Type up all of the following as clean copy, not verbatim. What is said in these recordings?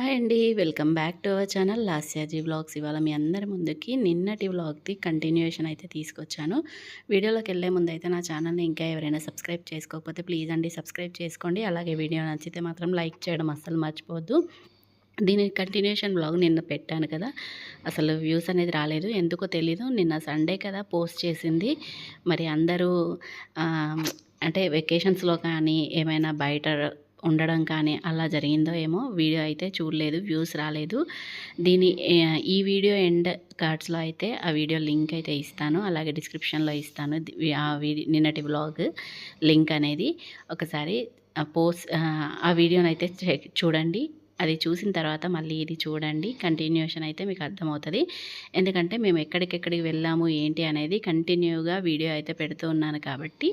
Hi అండి. Welcome back to our channel Lasyaji vlogs. ఇవాళ మీ అందరి ముందుకి నిన్నటి వ్లాగ్‌ది కంటిన్యూయేషన్ అయితే తీసుకొచ్చాను. వీడియోలోకెళ్ళే ముందైతే నా ఛానల్‌ని ఇంకా ఎవరైనా సబ్స్క్రైబ్ చేసుకోకపోతే ప్లీజ్ అండి సబ్స్క్రైబ్ చేసుకోండి. అలాగే వీడియో నచ్చితే మాత్రం లైక్ చేయడం అస్సలు మర్చిపోవద్దు. దీని కంటిన్యూయేషన్ వ్లాగ్ నిన్న పెట్టాను కదా! అసలు వ్యూస్ అనేది రాలేదు. ఎందుకో తెలీదు. నిన్న సండే కదా పోస్ట్ చేసింది. మరి అందరూ ఆహ్, అంటే వెకేషన్స్‌లో కానీ ఏమైనా బయట ఉండడం కానీ అలా జరిగిందో ఏమో వీడియో అయితే చూడలేదు. వ్యూస్ రాలేదు. ఈ వీడియో ఎండ్ కార్డ్స్‌లో అయితే ఆ వీడియో లింక్ అయితే ఇస్తాను. అలాగే డిస్క్రిప్షన్‌లో ఇస్తాను. నిన్నటి వ్లాగ్ లింక్ అనేది ఒకసారి ఆ వీడియోనైతే చూడండి. అది చూసిన తర్వాత మళ్ళీ ఇది చూడండి. కంటిన్యూయేషన్ అయితే మీకు అర్థమవుతది. ఎందుకంటే మేము ఎక్కడికెక్కడికి వెళ్ళాము ఏంటి అనేది కంటిన్యూగా వీడియో అయితే పెడుతూ ఉన్నాను కాబట్టి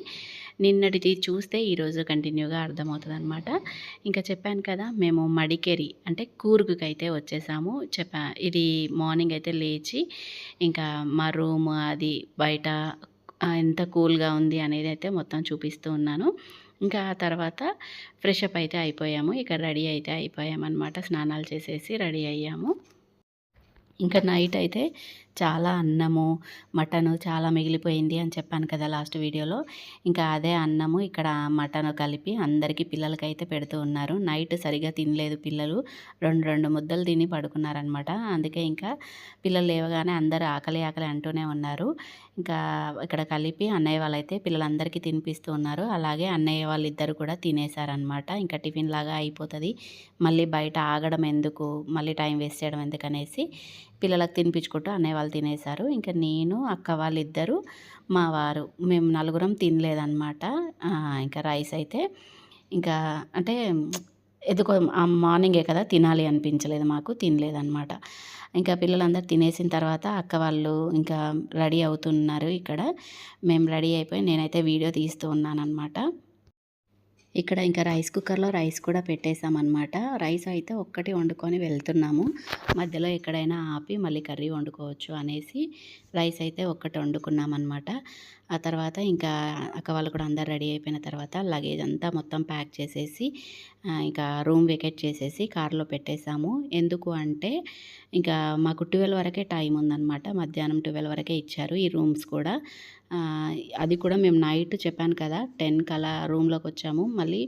నిన్నటిది చూస్తే ఈరోజు కంటిన్యూగా అర్థమవుతదనమాట. ఇంకా చెప్పాను కదా! మేము మడికేరి అంటే కూర్గ్‌కైతే వచ్చేసాము. ఇది మార్నింగ్ అయితే లేచి ఇంకా మా రూమ్ అది బయట ఎంత కూల్‌గా ఉంది అనేది అయితే మొత్తం చూపిస్తూ ఉన్నాను. ఇంకా ఆ తర్వాత ఫ్రెష్ అప్ అయితే అయిపోయాము. ఇక రెడీ అయితే అయిపోయామన్నమాట. స్నానాలు చేసేసి రెడీ అయ్యాము. ఇంకా నైట్ అయితే చాలా అన్నము, మటను చాలా మిగిలిపోయింది అని చెప్పాను కదా లాస్ట్ వీడియోలో. ఇంకా అదే అన్నము ఇక్కడ మటను కలిపి అందరికీ పిల్లలకైతే పెడుతూ ఉన్నారు. నైట్ సరిగ్గా తినలేదు పిల్లలు. 2 ముద్దలు తిని పడుకున్నారనమాట. అందుకే ఇంకా పిల్లలు లేవగానే అందరూ ఆకలి ఆకలి అంటూనే ఉన్నారు. ఇంకా ఇక్కడ కలిపి అన్నయ్య వాళ్ళైతే పిల్లలందరికీ తినిపిస్తూ ఉన్నారు. అలాగే అన్నయ్య వాళ్ళిద్దరు కూడా తినేసారనమాట. ఇంకా టిఫిన్ లాగా అయిపోతుంది. మళ్ళీ బయట ఆగడం ఎందుకు, మళ్ళీ టైం వేస్ట్ చేయడం ఎందుకనేసి పిల్లలకు తినిపించుకుంటూ అన్నయ్య వాళ్ళు తినేశారు. ఇంకా నేను, అక్క వాళ్ళిద్దరు, మా వారు మేము నలుగురం తినలేదన్నమాట. ఇంకా రైస్ అయితే ఇంకా అంటే ఎందుకో మార్నింగే కదా తినాలి అనిపించలేదు మాకు, తినలేదన్నమాట. ఇంకా పిల్లలందరూ తినేసిన తర్వాత అక్క వాళ్ళు ఇంకా రెడీ అవుతున్నారు ఇక్కడ. మేము రెడీ అయిపోయి నేనైతే వీడియో తీస్తూ ఉన్నానన్నమాట. ఇక్కడ ఇంకా రైస్ కుక్కర్‌లో రైస్ కూడా పెట్టేసామన్నమాట. రైస్ అయితే ఒక్కటి వండుకొని వెళ్తున్నాము. మధ్యలో ఎక్కడైనా ఆపి మళ్ళీ కర్రీ వండుకోవచ్చు అనేసి రైస్ అయితే ఒక్కటి వండుకున్నామన్నమాట. ఆ తర్వాత ఇంకా అక్క వాళ్ళు కూడా అందరూ రెడీ అయిపోయిన తర్వాత లగేజ్ అంతా మొత్తం ప్యాక్ చేసేసి ఇంకా రూమ్ వెకేట్ చేసేసి కార్‌లో పెట్టేసాము. ఎందుకు అంటే ఇంకా మాకు 12 వరకే టైం ఉందన్నమాట. మధ్యాహ్నం 12 వరకే ఇచ్చారు ఈ రూమ్స్ కూడా. అది కూడా మేము నైట్ చెప్పాను కదా 10కి అలా రూమ్‌లోకి వచ్చాము. మళ్ళీ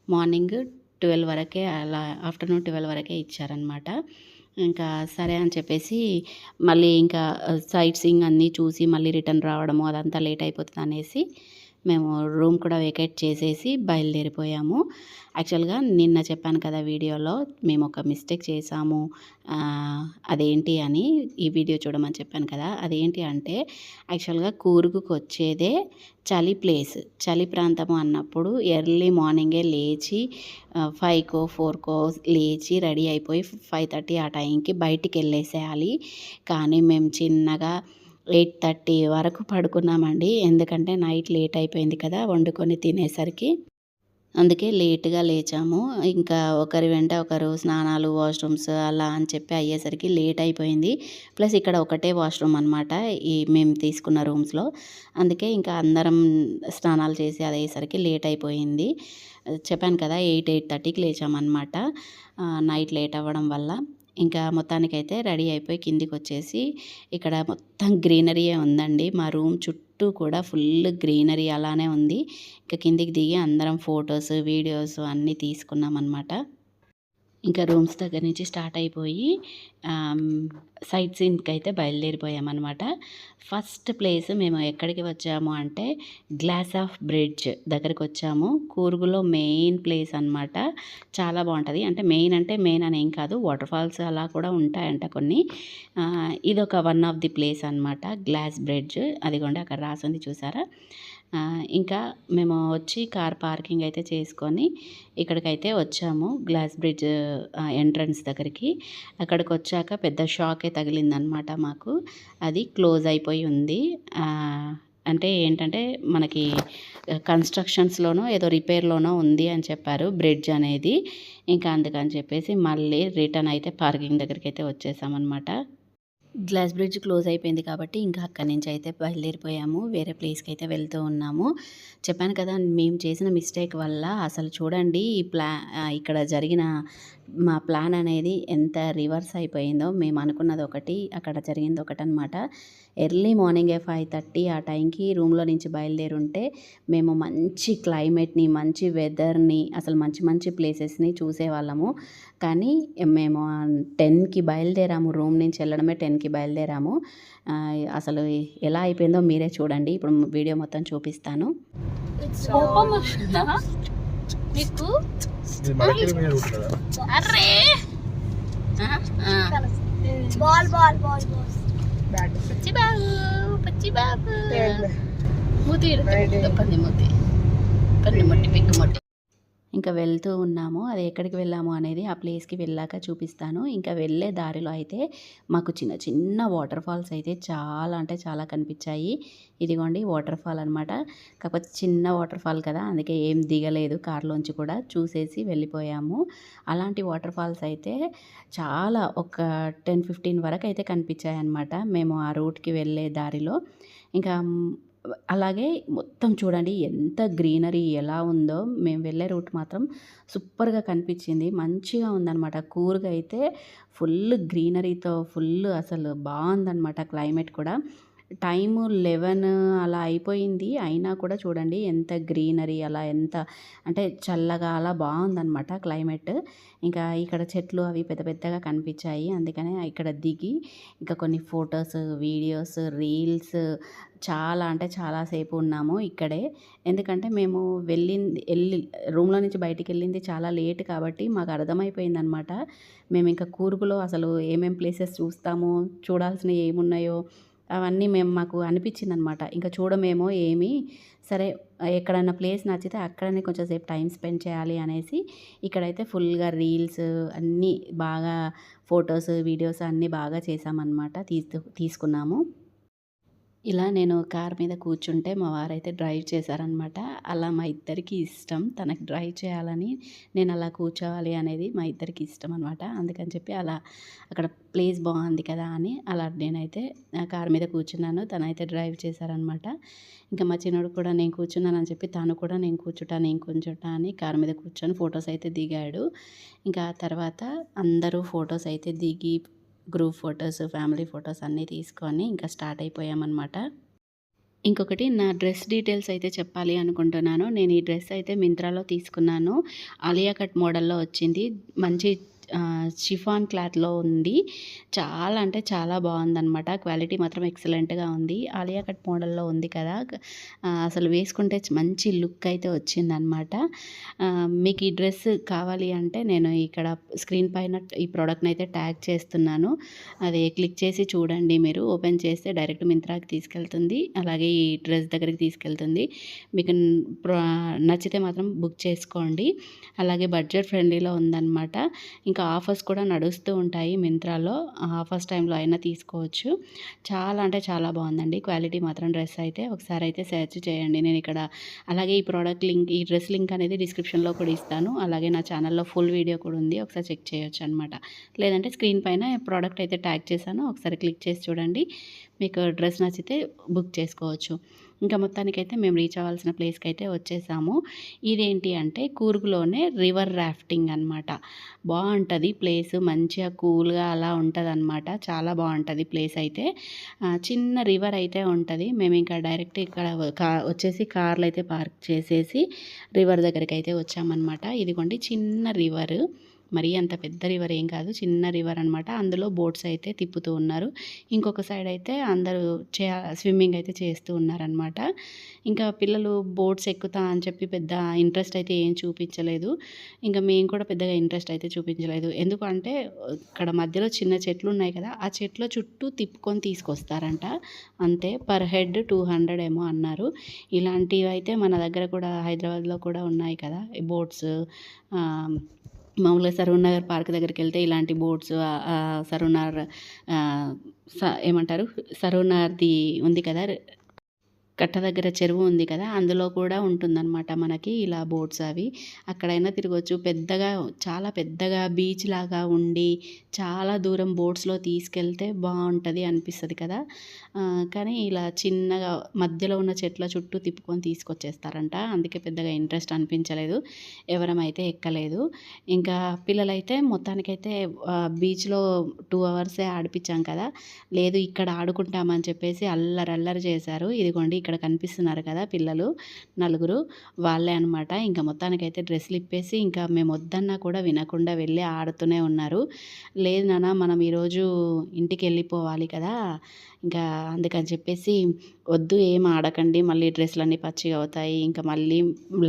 మార్నింగ్ 12 వరకే అలా ఆఫ్టర్‌నూన్ 12 వరకే ఇచ్చారనమాట. ఇంకా సరే అని చెప్పేసి మళ్ళీ ఇంకా సైట్ సీయింగ్ అన్నీ చూసి మళ్ళీ రిటర్న్ రావడము అదంతా లేట్ అయిపోతుందనేసి మేము రూమ్ కూడా వేకేట్ చేసేసి బయలుదేరిపోయాము. యాక్చువల్‌గా నిన్న చెప్పాను కదా వీడియోలో మేము ఒక మిస్టేక్ చేశాము. అదేంటి అని ఈ వీడియో చూడమని చెప్పాను కదా! అదేంటి అంటే యాక్చువల్‌గా కూర్గ్‌కి వచ్చేదే చలి ప్లేస్. చలి ప్రాంతము అన్నప్పుడు ఎర్లీ మార్నింగే లేచి 5కో 4కో లేచి రెడీ అయిపోయి 5:30 ఆ టైంకి బయటికెళ్ళేసేయాలి. కానీ మేము చిన్నగా 8:30 వరకు పడుకున్నామండి. ఎందుకంటే నైట్ లేట్ అయిపోయింది కదా వండుకొని తినేసరికి. అందుకే లేట్‌గా లేచాము. ఇంకా ఒకరి వెంట ఒకరు స్నానాలు, వాష్‌రూమ్స్ అలా అని చెప్పి అయ్యేసరికి లేట్ అయిపోయింది. ప్లస్ ఇక్కడ ఒకటే వాష్‌రూమ్ అనమాట మేము తీసుకున్న రూమ్స్‌లో. అందుకే ఇంకా అందరం స్నానాలు చేసి అదయ్యేసరికి లేట్ అయిపోయింది. చెప్పాను కదా 8:30కి లేచామన్నమాట. నైట్ లేట్ అవ్వడం వల్ల. ఇంకా మొత్తానికైతే రెడీ అయిపోయి కిందికొచ్చేసి ఇక్కడ మొత్తం గ్రీనరీయే ఉందండి. మా రూమ్ చుట్టూ కూడా ఫుల్ గ్రీనరీ అలానే ఉంది. ఇంకా కిందికి దిగి అందరం ఫొటోస్, వీడియోస్ అన్నీ తీసుకున్నామన్నమాట. ఇంకా రూమ్స్ దగ్గర నుంచి స్టార్ట్ అయిపోయి సైట్ సీయింగ్‌కి అయితే బయలుదేరిపోయామన్నమాట. ఫస్ట్ ప్లేస్ మేము ఎక్కడికి వచ్చాము అంటే గ్లాస్ ఆఫ్ బ్రిడ్జ్ దగ్గరికి వచ్చాము. కూర్గ్‌లో మెయిన్ ప్లేస్ అనమాట. చాలా బాగుంటుంది. అంటే మెయిన్ అని ఏం కాదు. వాటర్ ఫాల్స్ అలా కూడా ఉంటాయంట కొన్ని. ఇదొక వన్ ఆఫ్ ది ప్లేస్ అనమాట. గ్లాస్ బ్రిడ్జ్ అదిగోండి అక్కడ రాసుంది చూసారా? ఇంకా మేము వచ్చి కార్ పార్కింగ్ అయితే చేసుకొని ఇక్కడికైతే వచ్చాము. గ్లాస్ బ్రిడ్జ్ ఎంట్రన్స్ దగ్గరికి. అక్కడికి వచ్చాక పెద్ద షాకే తగిలిందనమాట మాకు. అది క్లోజ్ అయిపోయి ఉంది. అంటే ఏంటంటే మనకి కన్స్ట్రక్షన్స్‌లోనో ఏదో రిపేర్‌లోనో ఉంది అని చెప్పారు బ్రిడ్జ్ అనేది. ఇంకా అందుకని చెప్పేసి మళ్ళీ రిటర్న్ అయితే పార్కింగ్ దగ్గరికైతే వచ్చేసామన్నమాట. గ్లాస్ బ్రిడ్జ్ క్లోజ్ అయిపోయింది కాబట్టి ఇంకా అక్కడి నుంచి అయితే బయలుదేరిపోయాము. వేరే ప్లేస్‌కి అయితే వెళ్తూ ఉన్నాము. చెప్పాను కదా! మేము చేసిన మిస్టేక్ వల్ల అసలు చూడండి ఈ ఇక్కడ జరిగిన మా ప్లాన్ అనేది ఎంత రివర్స్ అయిపోయిందో. మేము అనుకున్నది ఒకటి, అక్కడ జరిగింది ఒకటనమాట. ఎర్లీ మార్నింగే 5:30 ఆ టైంకి రూమ్‌లో నుంచి బయలుదేరుంటే మేము మంచి క్లైమేట్‌ని, మంచి వెదర్‌ని, అసలు మంచి మంచి ప్లేసెస్‌ని చూసేవాళ్ళము. కానీ మేము 10కి బయలుదేరాము. రూమ్ నుంచి వెళ్ళడమే 10కి బయలుదేరాము. అసలు ఎలా అయిపోయిందో మీరే చూడండి. ఇప్పుడు వీడియో మొత్తం చూపిస్తాను. కోపం వస్తుందా మీకు? Array ball ball ball ball పచ్చి బాబు పచ్చి బాబు మూతి పంది మూతి పంది మొట్టి పిక్కు మొట్టి. ఇంకా వెళ్తూ ఉన్నాము. అది ఎక్కడికి వెళ్ళాము అనేది ఆ ప్లేస్‌కి వెళ్ళాక చూపిస్తాను. ఇంకా వెళ్ళే దారిలో అయితే మాకు చిన్న చిన్న వాటర్ ఫాల్స్ అయితే చాలా అంటే చాలా కనిపించాయి. ఇదిగోండి వాటర్ ఫాల్ అనమాట. కాకపోతే చిన్న వాటర్ ఫాల్ కదా, అందుకే ఏం దిగలేదు కార్‌లోంచి కూడా. చూసేసి వెళ్ళిపోయాము. అలాంటి వాటర్ ఫాల్స్ అయితే చాలా ఒక 10, 15 వరకు అయితే కనిపించాయన్నమాట మేము ఆ రూట్‌కి వెళ్ళే దారిలో. ఇంకా అలాగే మొత్తం చూడండి ఎంత గ్రీనరీ ఎలా ఉందో. మేము వెళ్ళే రూట్ మాత్రం సూపర్‌గా కనిపించింది. మంచిగా ఉందనమాట. కూల్‌గా అయితే ఫుల్ గ్రీనరీతో ఫుల్ అసలు బావుందనమాట క్లైమేట్ కూడా. టైము 11 అలా అయిపోయింది. అయినా కూడా చూడండి ఎంత గ్రీనరీ అలా ఎంత అంటే చల్లగా అలా బావుందనమాట క్లైమేట్. ఇంకా ఇక్కడ చెట్లు అవి పెద్ద పెద్దగా కనిపించాయి. అందుకనే ఇక్కడ దిగి ఇంకా కొన్ని ఫోటోస్, వీడియోస్, రీల్స్ చాలా అంటే చాలా సేపు ఉన్నాము ఇక్కడే. ఎందుకంటే మేము రూమ్‌లో నుంచి బయటికెళ్ళింది చాలా లేట్ కాబట్టి మాకు అర్థమైపోయిందనమాట. మేమింక కూర్గ్‌లో అసలు ఏమేం ప్లేసెస్ చూస్తాము, చూడాల్సినవి ఏమున్నాయో అవన్నీ మాకు అనిపించిందనమాట. ఇంకా చూడమేమో ఏమి, సరే ఎక్కడన్నా ప్లేస్ నచ్చితే అక్కడనే కొంచెం సేపు టైం స్పెండ్ చేయాలి అనేసి ఇక్కడైతే ఫుల్‌గా రీల్స్ అన్నీ బాగా ఫోటోస్, వీడియోస్ అన్నీ బాగా చేశామన్నమాట. తీసుకున్నాము. ఇలా నేను కార్ మీద కూర్చుంటే మా వారైతే డ్రైవ్ చేశారనమాట. అలా మా ఇద్దరికీ ఇష్టం. తనకి డ్రైవ్ చేయాలని, నేను అలా కూర్చోవాలి అనేది మా ఇద్దరికీ ఇష్టం అనమాట. అందుకని చెప్పి అలా అక్కడ ప్లేస్ బాగుంది కదా అని అలా నేనైతే కార్ మీద కూర్చున్నాను. తనైతే డ్రైవ్ చేశారనమాట. ఇంకా మా చిన్నోడు కూడా నేను కూర్చున్నానని చెప్పి తను కూడా నేను కూర్చుంటా అని కార్ మీద కూర్చొని ఫొటోస్ అయితే దిగాడు. ఇంకా తర్వాత అందరూ ఫొటోస్ అయితే దిగి గ్రూప్ ఫొటోస్, ఫ్యామిలీ ఫొటోస్ అన్నీ తీసుకొని ఇంకా స్టార్ట్ అయిపోయామన్నమాట. ఇంకొకటి నా డ్రెస్ డీటెయిల్స్ అయితే చెప్పాలి అనుకుంటున్నాను. నేను ఈ డ్రెస్ అయితే మింత్రాలో తీసుకున్నాను. ఆలియా కట్ మోడల్‌లో వచ్చింది. మంచి షిఫాన్ క్లాత్‌లో ఉంది. చాలా అంటే చాలా బాగుందనమాట. క్వాలిటీ మాత్రం ఎక్సలెంట్‌గా ఉంది. ఆలియా కట్ మోడల్‌లో ఉంది కదా, అసలు వేసుకుంటే మంచి లుక్ అయితే వచ్చిందనమాట. మీకు ఈ డ్రెస్ కావాలి అంటే నేను ఇక్కడ స్క్రీన్ పైన ఈ ప్రోడక్ట్‌ని అయితే ట్యాగ్ చేస్తున్నాను. అది క్లిక్ చేసి చూడండి. మీరు ఓపెన్ చేస్తే డైరెక్ట్ మింత్రాకి తీసుకెళ్తుంది. అలాగే ఈ డ్రెస్ దగ్గరికి తీసుకెళ్తుంది. మీకు నచ్చితే మాత్రం బుక్ చేసుకోండి. అలాగే బడ్జెట్ ఫ్రెండ్లీలో ఉందన్నమాట. ఇంకా ఆఫర్స్ కూడా నడుస్తూ ఉంటాయి మింత్రాలో. ఆఫర్స్ టైంలో అయినా తీసుకోవచ్చు. చాలా అంటే చాలా బాగుందండి క్వాలిటీ మాత్రం. డ్రెస్ అయితే ఒకసారి అయితే సెర్చ్ చేయండి. నేను ఇక్కడ అలాగే ఈ ప్రోడక్ట్ లింక్, ఈ డ్రెస్ లింక్ అనేది డిస్క్రిప్షన్లో కూడా ఇస్తాను. అలాగే నా ఛానల్లో ఫుల్ వీడియో కూడా ఉంది, ఒకసారి చెక్ చేయొచ్చు అనమాట. లేదంటే స్క్రీన్ పైన ప్రోడక్ట్ అయితే ట్యాగ్ చేశాను, ఒకసారి క్లిక్ చేసి చూడండి. మీకు డ్రెస్ నచ్చితే బుక్ చేసుకోవచ్చు. ఇంకా మొత్తానికైతే మేము రీచ్ అవ్వాల్సిన ప్లేస్కి అయితే వచ్చేసాము. ఇదేంటి అంటే కూర్గ్‌లోనే రివర్ రాఫ్టింగ్ అనమాట. బాగుంటుంది ప్లేస్, మంచిగా కూల్గా అలా ఉంటుందన్నమాట. చాలా బాగుంటుంది ప్లేస్ అయితే. చిన్న రివర్ అయితే ఉంటుంది. మేము ఇంకా డైరెక్ట్ ఇక్కడ వచ్చేసి కార్లు అయితే పార్క్ చేసేసి రివర్ దగ్గరికి అయితే వచ్చామన్నమాట. ఇదిగోండి చిన్న రివర్, మరీ అంత పెద్ద రివర్ ఏం కాదు, చిన్న రివర్ అనమాట. అందులో బోట్స్ అయితే తిప్పుతూ ఉన్నారు. ఇంకొక సైడ్ అయితే అందరూ స్విమ్మింగ్ అయితే చేస్తూ ఉన్నారనమాట. ఇంకా పిల్లలు బోట్స్ ఎక్కుతా అని చెప్పి పెద్ద ఇంట్రెస్ట్ అయితే ఏం చూపించలేదు. ఇంకా మేము కూడా పెద్దగా ఇంట్రెస్ట్ అయితే చూపించలేదు. ఎందుకంటే ఇక్కడ మధ్యలో చిన్న చెట్లు ఉన్నాయి కదా, ఆ చెట్ల చుట్టూ తిప్పుకొని తీసుకొస్తారంట. అంతే, పర్ హెడ్ 200 ఏమో అన్నారు. ఇలాంటివి అయితే మన దగ్గర కూడా హైదరాబాద్లో కూడా ఉన్నాయి కదా ఈ బోట్స్. మామూలుగా సరూర్ నగర్ పార్క్ దగ్గరికి వెళ్తే ఇలాంటి బోట్స్, సరూర్ నగర్ ఏమంటారు, సరూర్ నగర్ది ఉంది కదా కట్ట దగ్గర చెరువు ఉంది కదా, అందులో కూడా ఉంటుందన్నమాట మనకి ఇలా బోట్స్ అవి. అక్కడైనా తిరగొచ్చు. పెద్దగా చాలా పెద్దగా బీచ్ లాగా ఉండి చాలా దూరం బోట్స్లో తీసుకెళ్తే బాగుంటుంది అనిపిస్తుంది కదా. కానీ ఇలా చిన్నగా మధ్యలో ఉన్న చెట్ల చుట్టూ తిప్పుకొని తీసుకొచ్చేస్తారంట. అందుకే పెద్దగా ఇంట్రెస్ట్ అనిపించలేదు, ఎవరమైతే ఎక్కలేదు. ఇంకా పిల్లలైతే మొత్తానికైతే బీచ్లో 2 అవర్సే ఆడిపించాం కదా, లేదు ఇక్కడ ఆడుకుంటామని చెప్పేసి అల్లరి చేశారు. ఇదిగోండి ఇక్కడ కనిపిస్తున్నారు కదా పిల్లలు నలుగురు, వాళ్ళే అనమాట. ఇంకా మొత్తానికైతే డ్రెస్సులు ఇప్పేసి ఇంకా మేము వద్దన్నా కూడా వినకుండా వెళ్ళి ఆడుతూనే ఉన్నారు. లేదు నాన్న మనం ఈరోజు ఇంటికి వెళ్ళిపోవాలి కదా, ఇంకా అందుకని చెప్పేసి వద్దు ఏం ఆడకండి, మళ్ళీ డ్రెస్సులన్నీ పచ్చిగా అవుతాయి, ఇంకా మళ్ళీ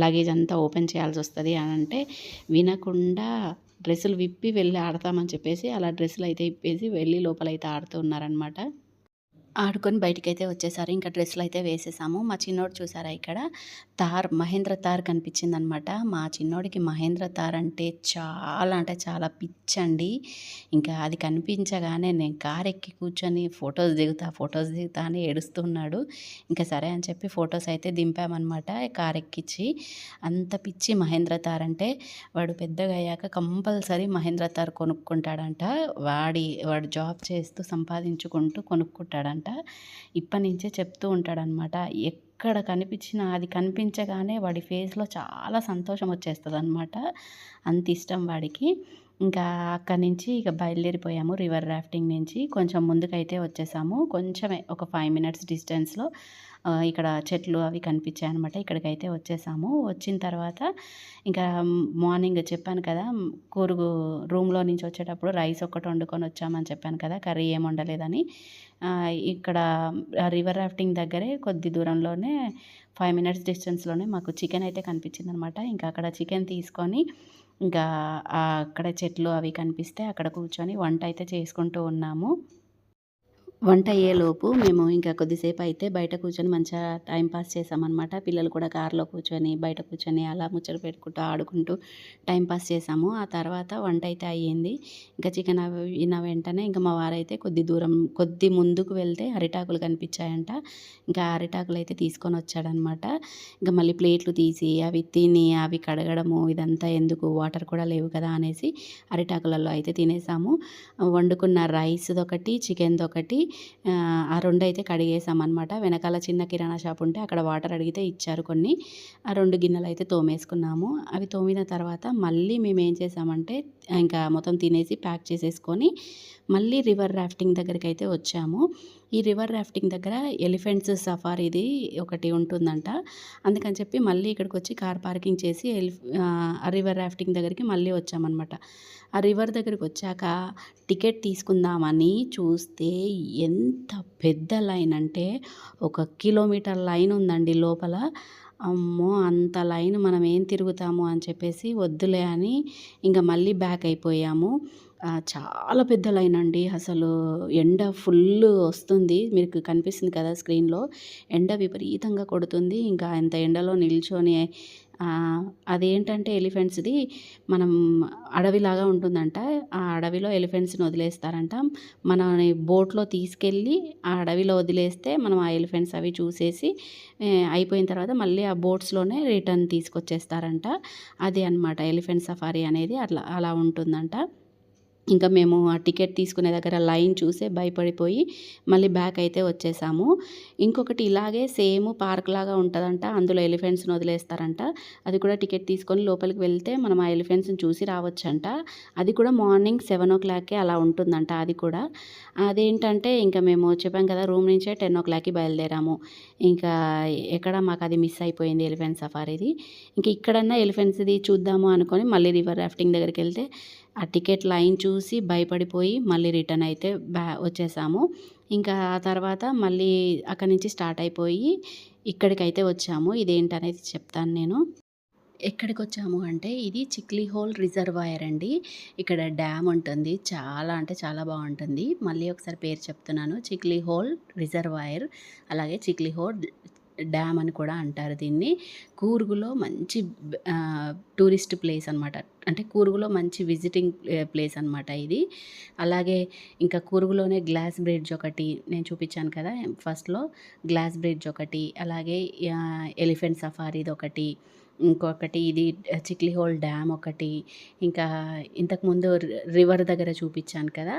లగేజ్ అంతా ఓపెన్ చేయాల్సి వస్తుంది అని అంటే వినకుండా డ్రెస్సులు విప్పి వెళ్ళి ఆడతామని చెప్పేసి అలా డ్రెస్సులు అయితే ఇప్పేసి వెళ్ళి లోపలైతే ఆడుతూ ఉన్నారనమాట. ఆడుకొని బయటికైతే వచ్చేసారు. ఇంకా డ్రెస్సులు అయితే వేసేసాము. మా చిన్నోడు చూసారా ఇక్కడ మహేంద్ర తార్ కనిపించిందనమాట. మా చిన్నోడికి మహేంద్ర తార్ అంటే చాలా పిచ్చండి. ఇంకా అది కనిపించగానే నేను కార్ ఎక్కి కూర్చొని ఫొటోస్ దిగుతా అని ఏడుస్తున్నాడు. ఇంకా సరే అని చెప్పి ఫొటోస్ అయితే దింపామన్నమాట కార్ ఎక్కించి. అంత పిచ్చి మహేంద్ర తార్ అంటే. వాడు పెద్దగా అయ్యాక కంపల్సరీ మహేంద్ర తార్ కొనుక్కుంటాడంట. వాడు జాబ్ చేస్తూ సంపాదించుకుంటూ కొనుక్కుంటాడంట. ఇప్పటి నుంచే చెప్తూ ఉంటాడనమాట. ఎక్కడ కనిపించినా అది కనిపించగానే వాడి ఫేస్లో చాలా సంతోషం వచ్చేస్తుంది అనమాట. అంత ఇష్టం వాడికి. ఇంకా అక్కడి నుంచి ఇక బయలుదేరిపోయాము. రివర్ రాఫ్టింగ్ నుంచి కొంచెం ముందుకైతే వచ్చేసాము. కొంచెమే ఒక 5 మినిట్స్ డిస్టెన్స్లో ఇక్కడ చెట్లు అవి కనిపించాయి అనమాట. ఇక్కడికైతే వచ్చేసాము. వచ్చిన తర్వాత ఇంకా మార్నింగ్ చెప్పాను కదా, రూమ్లో నుంచి వచ్చేటప్పుడు రైస్ ఒక్కటి వండుకొని వచ్చామని చెప్పాను కదా, కర్రీ ఏం వండలేదని. ఇక్కడ రివర్ రాఫ్టింగ్ దగ్గరే కొద్ది దూరంలోనే 5 మినిట్స్ డిస్టెన్స్లోనే మాకు చికెన్ అయితే కనిపించింది అనమాట. ఇంకా అక్కడ చికెన్ తీసుకొని ఇంకా అక్కడ చెట్లు అవి కనిపిస్తే అక్కడ కూర్చొని వంట అయితే చేసుకుంటూ ఉన్నాము. వంట అయ్యేలోపు మేము ఇంకా కొద్దిసేపు అయితే బయట కూర్చొని మంచిగా టైం పాస్ చేసామన్నమాట. పిల్లలు కూడా కారులో కూర్చొని బయట కూర్చొని అలా ముచ్చట పెట్టుకుంటూ ఆడుకుంటూ టైం పాస్ చేసాము. ఆ తర్వాత వంట అయితే అయ్యింది. ఇంకా చికెన్ అవి అయిన వెంటనే ఇంకా మా వారైతే కొద్ది ముందుకు వెళ్తే అరిటాకులు కనిపించాయంట. ఇంకా అరిటాకులు అయితే తీసుకొని వచ్చాడనమాట. ఇంకా మళ్ళీ ప్లేట్లు తీసి అవి తిని అవి కడగడము ఇదంతా ఎందుకు, వాటర్ కూడా లేవు కదా అనేసి అరిటాకులలో అయితే తినేసాము. వండుకున్న రైస్దొకటి చికెన్దొకటి ఆ 2 అయితే కడిగేసామన్నమాట. వెనకాల చిన్న కిరాణా షాప్ ఉంటే అక్కడ వాటర్ అడిగితే ఇచ్చారు కొన్ని. ఆ 2 గిన్నెలు అయితే తోమేసుకున్నాము. అవి తోమిన తర్వాత మళ్ళీ మేము ఏం చేసామంటే ఇంకా మొత్తం తినేసి ప్యాక్ చేసేసుకొని మళ్ళీ రివర్ రాఫ్టింగ్ దగ్గరికి అయితే వచ్చాము. ఈ రివర్ రాఫ్టింగ్ దగ్గర ఎలిఫెంట్స్ సఫారీది ఒకటి ఉంటుందంట. అందుకని చెప్పి మళ్ళీ ఇక్కడికి వచ్చి కార్ పార్కింగ్ చేసి ఆ రివర్ రాఫ్టింగ్ దగ్గరికి మళ్ళీ వచ్చామన్నమాట. ఆ రివర్ దగ్గరికి వచ్చాక టికెట్ తీసుకుందామని చూస్తే ఎంత పెద్ద లైన్ అంటే 1 కిలోమీటర్ లైన్ ఉందండి లోపల. అమ్మో! అంత లైన్ మనం ఏం తిరుగుతాము అని చెప్పేసి వద్దులే అని ఇంకా మళ్ళీ బ్యాక్ అయిపోయాము. చాలా పెద్ద లైన్ అండి. అసలు ఎండ ఫుల్ వస్తుంది. మీకు కనిపిస్తుంది కదా స్క్రీన్‌లో. ఎండ విపరీతంగా కొడుతుంది. ఇంకా అంత ఎండలో నిల్చొని అదేంటంటే ఎలిఫెంట్స్‌ది మనం అడవిలాగా ఉంటుందంట. ఆ అడవిలో ఎలిఫెంట్స్‌ని వదిలేస్తారంట. మనని బోట్‌లో తీసుకెళ్ళి ఆ అడవిలో వదిలేస్తే మనం ఆ ఎలిఫెంట్స్ అవి చూసేసి అయిపోయిన తర్వాత మళ్ళీ ఆ బోట్స్‌లోనే రిటర్న్ తీసుకొచ్చేస్తారంట. అదే అనమాట ఎలిఫెంట్ సఫారీ అనేది అలా ఉంటుందంట. ఇంకా మేము ఆ టికెట్ తీసుకునే దగ్గర లైన్ చూసే భయపడిపోయి మళ్ళీ బ్యాక్ అయితే వచ్చేసాము. ఇంకొకటి ఇలాగే సేమ్ పార్క్ లాగా ఉంటుందంట. అందులో ఎలిఫెంట్స్ని వదిలేస్తారంట. అది కూడా టికెట్ తీసుకొని లోపలికి వెళ్తే మనం ఆ ఎలిఫెంట్స్ని చూసి రావచ్చంట. అది కూడా మార్నింగ్ 7:00కే అలా ఉంటుందంట. అది కూడా అదేంటంటే ఇంకా మేము చెప్పాం కదా రూమ్ నుంచే 10:00కి బయలుదేరాము. ఇంకా ఎక్కడ మాకు అది మిస్ అయిపోయింది ఎలిఫెంట్ సఫారీది. ఇంకా ఇక్కడన్నా ఎలిఫెంట్స్ది చూద్దాము అనుకొని మళ్ళీ రివర్ రాఫ్టింగ్ దగ్గరికి వెళ్తే ఆ టికెట్ లైన్ చూసి భయపడిపోయి మళ్ళీ రిటర్న్ అయితే వచ్చేసాము. ఇంకా ఆ తర్వాత మళ్ళీ అక్కడి నుంచి స్టార్ట్ అయిపోయి ఇక్కడికైతే వచ్చాము. ఇదేంటనేది చెప్తాను నేను. ఎక్కడికి వచ్చాము అంటే ఇది చిక్లీ హోల్ రిజర్వాయర్ అండి. ఇక్కడ డ్యామ్ ఉంటుంది. చాలా అంటే చాలా బాగుంటుంది. మళ్ళీ ఒకసారి పేరు చెప్తున్నాను, చిక్లీ హోల్ రిజర్వాయర్. అలాగే చిక్లీ హోల్ డ్యామ్ అని కూడా అంటారు దీన్ని. కూర్గులో మంచి టూరిస్ట్ ప్లేస్ అనమాట. అంటే కూర్గులో మంచి విజిటింగ్ ప్లేస్ అనమాట ఇది. అలాగే ఇంకా కూర్గులోనే గ్లాస్ బ్రిడ్జ్ ఒకటి నేను చూపించాను కదా ఫస్ట్‌లో, గ్లాస్ బ్రిడ్జ్ ఒకటి, అలాగే ఎలిఫెంట్ సఫారీది ఒకటి, ఇంకొకటి ఇది చిక్లిహోల్ డ్యామ్ ఒకటి, ఇంకా ఇంతకుముందు రివర్ దగ్గర చూపించాను కదా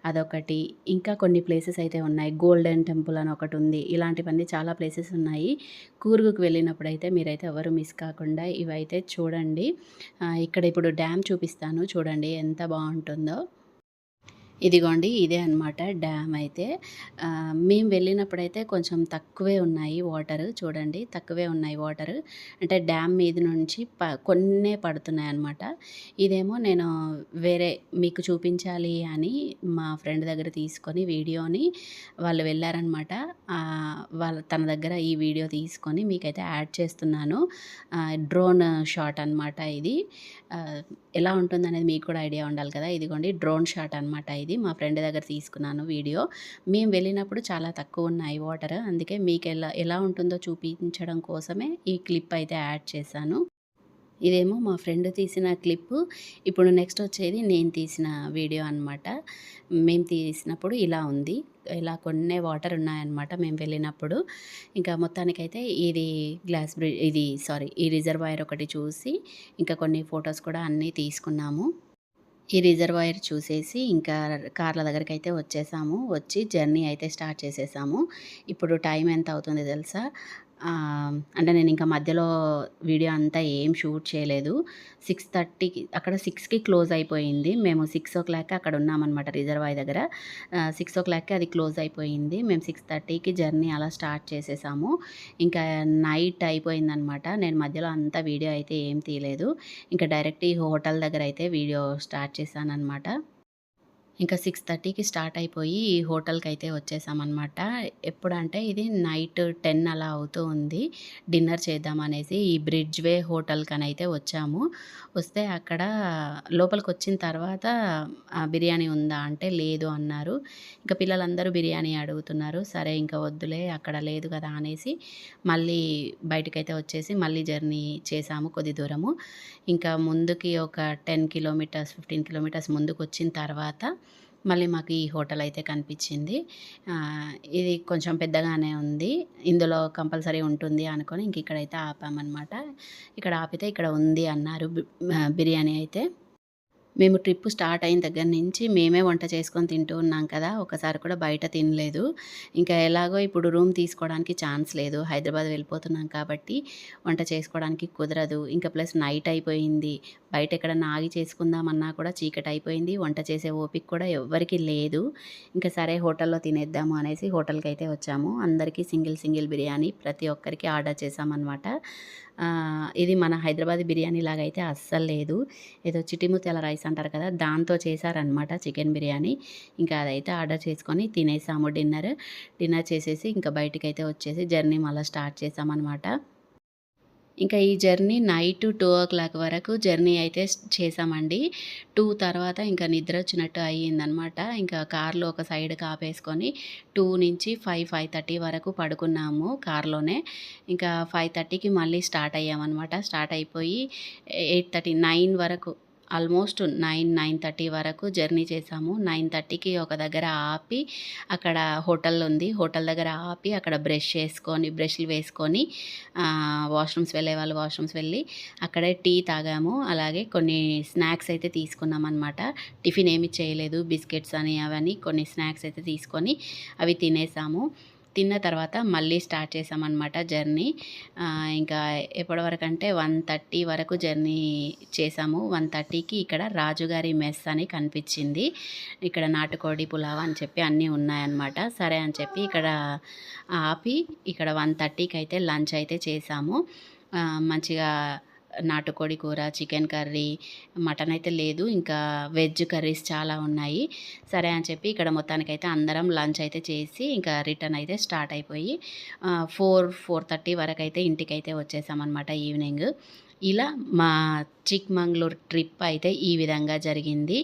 అదొకటి, ఇంకా కొన్ని ప్లేసెస్ అయితే ఉన్నాయి. గోల్డెన్ టెంపుల్ అని ఒకటి ఉంది. ఇలాంటివన్నీ చాలా ప్లేసెస్ ఉన్నాయి. కూర్గుకు వెళ్ళినప్పుడైతే మీరైతే ఎవరు మిస్ కాకుండా ఇవైతే చూడండి. ఇక్కడ ఇప్పుడు డ్యామ్ చూపిస్తాను చూడండి ఎంత బాగుంటుందో. ఇదిగోండి ఇదే అనమాట డ్యామ్ అయితే. మేము వెళ్ళినప్పుడైతే కొంచెం తక్కువే ఉన్నాయి వాటర్, చూడండి తక్కువే ఉన్నాయి వాటర్. అంటే డ్యామ్ మీద నుంచి కొన్నే పడుతున్నాయి అనమాట. ఇదేమో నేను వేరే మీకు చూపించాలి అని మా ఫ్రెండ్ దగ్గర తీసుకొని వీడియోని వాళ్ళు వెళ్ళారనమాట. తన దగ్గర ఈ వీడియో తీసుకొని మీకైతే యాడ్ చేస్తున్నాను. డ్రోన్ షాట్ అనమాట ఇది. ఎలా ఉంటుందనేది మీకు కూడా ఐడియా ఉండాలి కదా. ఇదిగోండి డ్రోన్ షాట్ అనమాట ఇది. మా ఫ్రెండ్ దగ్గర తీసుకున్నాను వీడియో. మేము వెళ్ళినప్పుడు చాలా తక్కువ ఉన్నాయి వాటర్. అందుకే మీకు ఎలా ఉంటుందో చూపించడం కోసమే ఈ క్లిప్ అయితే యాడ్ చేశాను. ఇదేమో మా ఫ్రెండ్ తీసిన క్లిప్పు. ఇప్పుడు నెక్స్ట్ వచ్చేది నేను తీసిన వీడియో అనమాట. మేము తీసినప్పుడు ఇలా ఉంది. ఇలా కొన్నే వాటర్ ఉన్నాయన్నమాట మేము వెళ్ళినప్పుడు. ఇంకా మొత్తానికైతే ఇది ఈ రిజర్వాయర్ ఒకటి చూసి ఇంకా కొన్ని ఫొటోస్ కూడా అన్నీ తీసుకున్నాము. ఈ రిజర్వాయర్ చూసేసి ఇంకా కార్ల దగ్గరికైతే వచ్చేసాము. వచ్చి జర్నీ అయితే స్టార్ట్ చేసేసాము. ఇప్పుడు టైం ఎంత అవుతుంది తెలుసా? అంటే నేను ఇంకా మధ్యలో వీడియో అంతా ఏం షూట్ చేయలేదు. 6:30కి అక్కడ 6కి క్లోజ్ అయిపోయింది. మేము 6:00 అక్కడ ఉన్నామన్నమాట రిజర్వాయర్ దగ్గర. 6:00కి అది క్లోజ్ అయిపోయింది. మేము 6:30కి జర్నీ అలా స్టార్ట్ చేసేసాము. ఇంకా నైట్ అయిపోయిందనమాట. నేను మధ్యలో అంతా వీడియో అయితే ఏం తీయలేదు. ఇంకా డైరెక్ట్ ఈ హోటల్ దగ్గర అయితే వీడియో స్టార్ట్ చేశాననమాట. ఇంకా 6:30కి స్టార్ట్ అయిపోయి ఈ హోటల్‌కైతే వచ్చేసామనమాట. ఎప్పుడంటే ఇది నైట్ 10 అలా అవుతూ ఉంది. డిన్నర్ చేద్దామనేసి ఈ బ్రిడ్జ్ వే హోటల్‌కనైతే వచ్చాము. వస్తే అక్కడ లోపలికొచ్చిన తర్వాత బిర్యానీ ఉందా అంటే లేదు అన్నారు. ఇంకా పిల్లలందరూ బిర్యానీ అడుగుతున్నారు. సరే ఇంకా వద్దులే అక్కడ లేదు కదా అనేసి మళ్ళీ బయటకైతే వచ్చేసి మళ్ళీ జర్నీ చేసాము కొద్ది దూరము. ఇంకా ముందుకి ఒక 10 కిలోమీటర్స్, 15 కిలోమీటర్స్ ముందుకొచ్చిన తర్వాత మళ్ళీ మాకు ఈ హోటల్ అయితే కనిపించింది. ఇది కొంచెం పెద్దగానే ఉంది. ఇందులో కంపల్సరీ ఉంటుంది అనుకొని ఇంక ఇక్కడైతే ఆపామన్నమాట. ఇక్కడ ఆపితే ఇక్కడ ఉంది అన్నారు బిర్యానీ అయితే. మేము ట్రిప్ స్టార్ట్ అయిన దగ్గర నుంచి మేమే వంట చేసుకొని తింటూ ఉన్నాం కదా. ఒకసారి కూడా బయట తినలేదు. ఇంకా ఎలాగో ఇప్పుడు రూమ్ తీసుకోవడానికి ఛాన్స్ లేదు. హైదరాబాద్ వెళ్ళిపోతున్నాం కాబట్టి వంట చేసుకోవడానికి కుదరదు. ఇంకా ప్లస్ నైట్ అయిపోయింది. బయట ఎక్కడన్నా ఆగి చేసుకుందామన్నా కూడా చీకటి అయిపోయింది. వంట చేసే ఓపిక కూడా ఎవ్వరికీ లేదు. ఇంకా సరే హోటల్లో తినేద్దాము అనేసి హోటల్‌కి అయితే వచ్చాము. అందరికీ సింగిల్ బిర్యానీ ప్రతి ఒక్కరికి ఆర్డర్ చేశామన్నమాట. ఇది మన హైదరాబాదీ బిర్యానీ లాగా అయితే అస్సలు లేదు. ఏదో చిటిముత్యాల రైస్ అంటారు కదా దాంతో చేశారనమాట చికెన్ బిర్యానీ. ఇంకా అదైతే ఆర్డర్ చేసుకొని తినేసాము డిన్నర్ చేసేసి ఇంకా బయటికైతే వచ్చేసి జర్నీ మళ్ళీ స్టార్ట్ చేసామన్నమాట. ఇంకా ఈ జర్నీ నైట్ 2:00 వరకు జర్నీ అయితే చేసామండి. 2 తర్వాత ఇంకా నిద్ర వచ్చినట్టు అయ్యిందనమాట. ఇంకా కార్లో ఒక సైడ్‌కి ఆపేసుకొని 2 నుంచి 5:30 వరకు పడుకున్నాము కార్లోనే. ఇంకా 5:30కి మళ్ళీ స్టార్ట్ అయ్యామన్నమాట. స్టార్ట్ అయిపోయి 8:30, 9 వరకు ఆల్మోస్ట్ 9:30 వరకు జర్నీ చేసాము. 9:30కి ఒక దగ్గర ఆపి అక్కడ హోటల్ ఉంది. హోటల్ దగ్గర ఆపి అక్కడ బ్రష్‌లు వేసుకొని వాష్‌రూమ్స్ వెళ్ళేవాళ్ళు వాష్‌రూమ్స్ వెళ్ళి అక్కడే టీ తాగాము. అలాగే కొన్ని స్నాక్స్ అయితే తీసుకున్నామన్నమాట. టిఫిన్ ఏమి చేయలేదు. బిస్కెట్స్ అని అవన్నీ కొన్ని స్నాక్స్ అయితే తీసుకొని అవి తినేసాము. తిన్న తర్వాత మళ్ళీ స్టార్ట్ చేసామన్నమాట జర్నీ. ఇంకా ఎప్పటి వరకు అంటే 1:30 వరకు జర్నీ చేసాము. 1:30కి ఇక్కడ రాజుగారి మెస్ అని కనిపించింది. ఇక్కడ నాటుకోడి పులావ్ అని చెప్పి అన్నీ ఉన్నాయన్నమాట. సరే అని చెప్పి ఇక్కడ ఆపి ఇక్కడ 1:30కి అయితే లంచ్ అయితే చేసాము. మంచిగా నాటుకోడి కూర, చికెన్ కర్రీ, మటన్ అయితే లేదు. ఇంకా వెజ్ కర్రీస్ చాలా ఉన్నాయి. సరే అని చెప్పి ఇక్కడ మొత్తానికైతే అందరం లంచ్ అయితే చేసి ఇంకా రిటర్న్ అయితే స్టార్ట్ అయిపోయి 4:30 వరకు అయితే ఇంటికైతే వచ్చేసామన్నమాట ఈవినింగ్. ఇలా మా చిక్మంగళూరు ట్రిప్ అయితే ఈ విధంగా జరిగింది.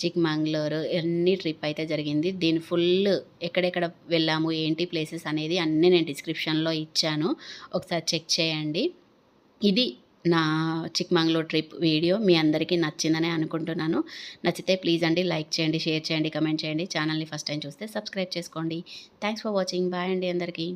చిక్మంగళూరు ఎన్ని ట్రిప్ అయితే జరిగింది. దీని ఫుల్ ఎక్కడెక్కడ వెళ్ళాము ఏంటి ప్లేసెస్ అనేది అన్నీ నేను డిస్క్రిప్షన్లో ఇచ్చాను, ఒకసారి చెక్ చేయండి. ఇది నా చిక్మంగళూరు ట్రిప్ వీడియో మీ అందరికీ నచ్చిందని అనుకుంటున్నాను. నచ్చితే ప్లీజ్ అండి లైక్ చేయండి, షేర్ చేయండి, కమెంట్ చేయండి. ఛానల్ని ఫస్ట్ టైం చూస్తే సబ్స్క్రైబ్ చేసుకోండి. Thanks for watching. బాయ్ అండి అందరికీ.